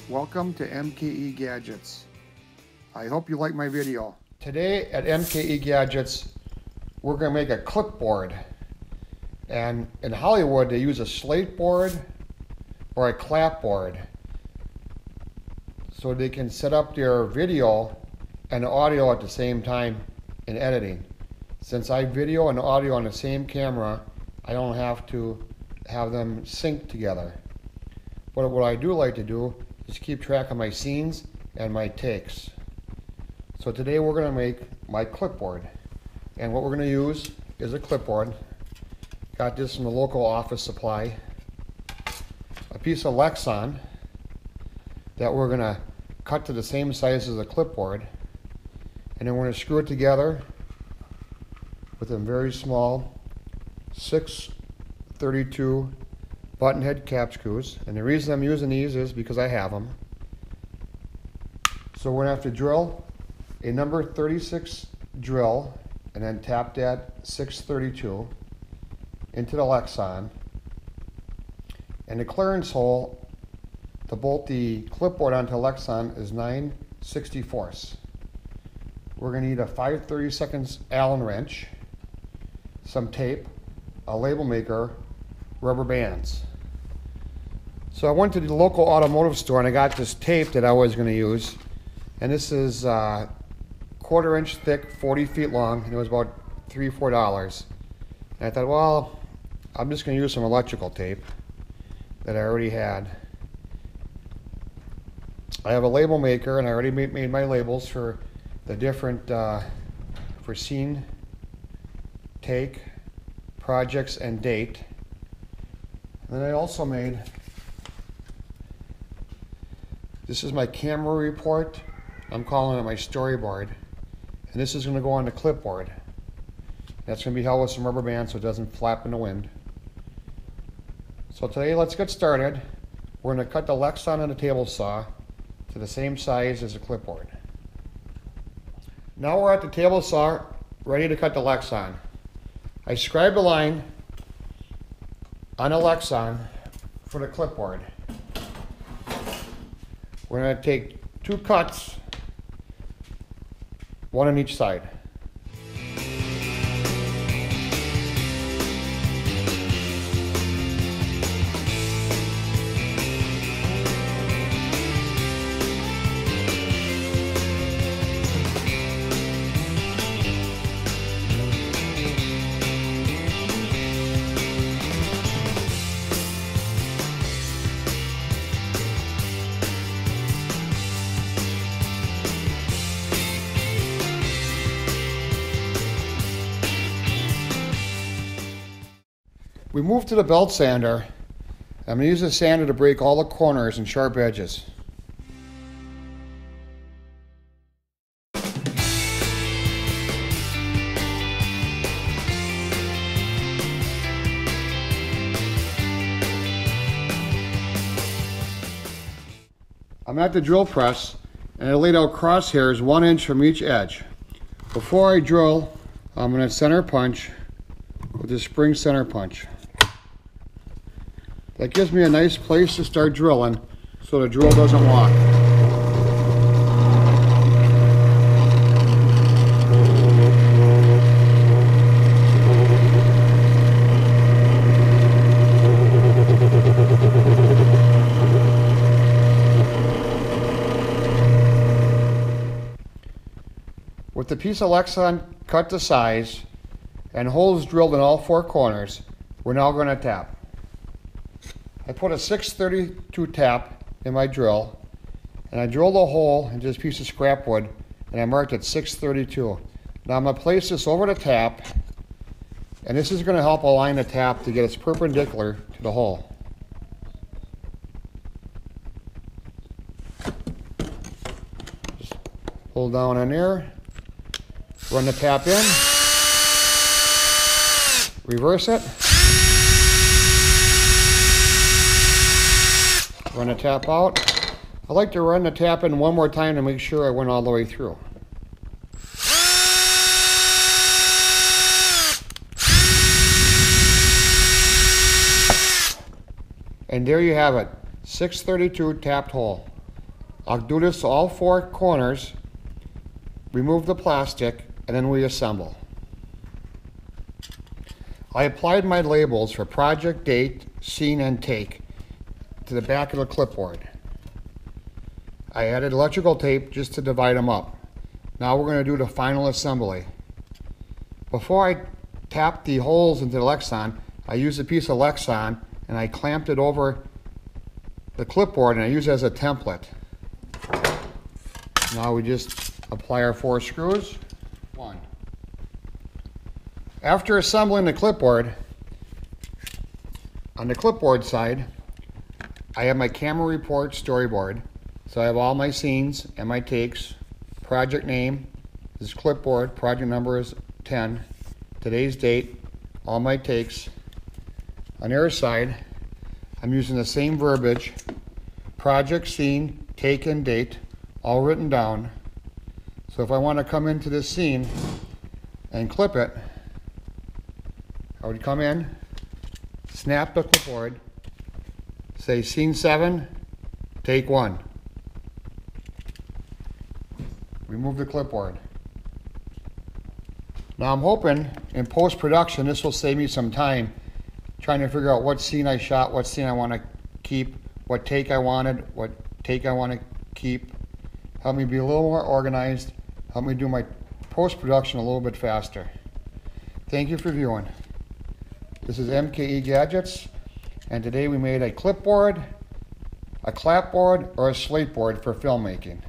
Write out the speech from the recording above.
Welcome to MKE Gadgets. I hope you like my video. Today at MKE Gadgets, we're going to make a clipboard. And in Hollywood, they use a Slate board or a Clapboard so they can set up their video and audio at the same time in editing. Since I video and audio on the same camera, I don't have to have them sync together. But what I do like to do is keep track of my scenes and my takes. So today we're going to make my clipboard. And what we're going to use is a clipboard. Got this from the local office supply. A piece of Lexan that we're going to cut to the same size as the clipboard. And then we're going to screw it together with a very small 6/32 button head cap screws. And the reason I'm using these is because I have them. So we're going to have to drill a number 36 drill and then tap that 6/32 into the Lexan. And the clearance hole to bolt the clipboard onto Lexan is 9/64. We're going to need a 5/32 Allen wrench, some tape, a label maker, rubber bands. So I went to the local automotive store and I got this tape that I was going to use. And this is 1/4 inch thick, 40 feet long, and it was about $3 or $4. And I thought, well, I'm just going to use some electrical tape that I already had. I have a label maker and I already made my labels for the different, for scene, take, projects, and date. And then I also made, this is my camera report. I'm calling it my storyboard. And this is going to go on the clipboard. That's going to be held with some rubber bands so it doesn't flap in the wind. So today, let's get started. We're going to cut the Lexan on the table saw to the same size as the clipboard. Now we're at the table saw, ready to cut the Lexan. I scribed a line on a Lexan for the clipboard. We're going to take 2 cuts, one on each side. We move to the belt sander. I'm going to use the sander to break all the corners and sharp edges. I'm at the drill press and I laid out crosshairs 1 inch from each edge. Before I drill, I'm going to center punch with the spring center punch. That gives me a nice place to start drilling so the drill doesn't lock. With the piece of Lexan cut to size and holes drilled in all 4 corners, we're now going to tap. I put a 6/32 tap in my drill, and I drilled a hole into this piece of scrap wood, and I marked it 6/32. Now I'm going to place this over the tap, and this is going to help align the tap to get it perpendicular to the hole. Just pull down on there, run the tap in, reverse it, run the tap out. I like to run the tap in one more time to make sure I went all the way through. And there you have it, 632 tapped hole. I'll do this to all 4 corners, remove the plastic, and then we assemble. I applied my labels for project, date, scene, and take to the back of the clipboard. I added electrical tape just to divide them up. Now we're going to do the final assembly. Before I tap the holes into the Lexan, I used a piece of Lexan and I clamped it over the clipboard and I use it as a template. Now we just apply our 4 screws. 1. After assembling the clipboard, on the clipboard side, I have my camera report storyboard. So I have all my scenes and my takes. Project name is clipboard, project number is 10. Today's date, all my takes. On the other side, I'm using the same verbiage, project, scene, take, and date, all written down. So if I want to come into this scene and clip it, I would come in, snap the clipboard, say scene 7, take 1. Remove the clipboard. Now I'm hoping in post-production this will save me some time trying to figure out what scene I shot, what scene I want to keep, what take I wanted, what take I want to keep. Help me be a little more organized, help me do my post-production a little bit faster. Thank you for viewing. This is MKE Gadgets, and today we made a clipboard, a clapboard, or a slate board for filmmaking.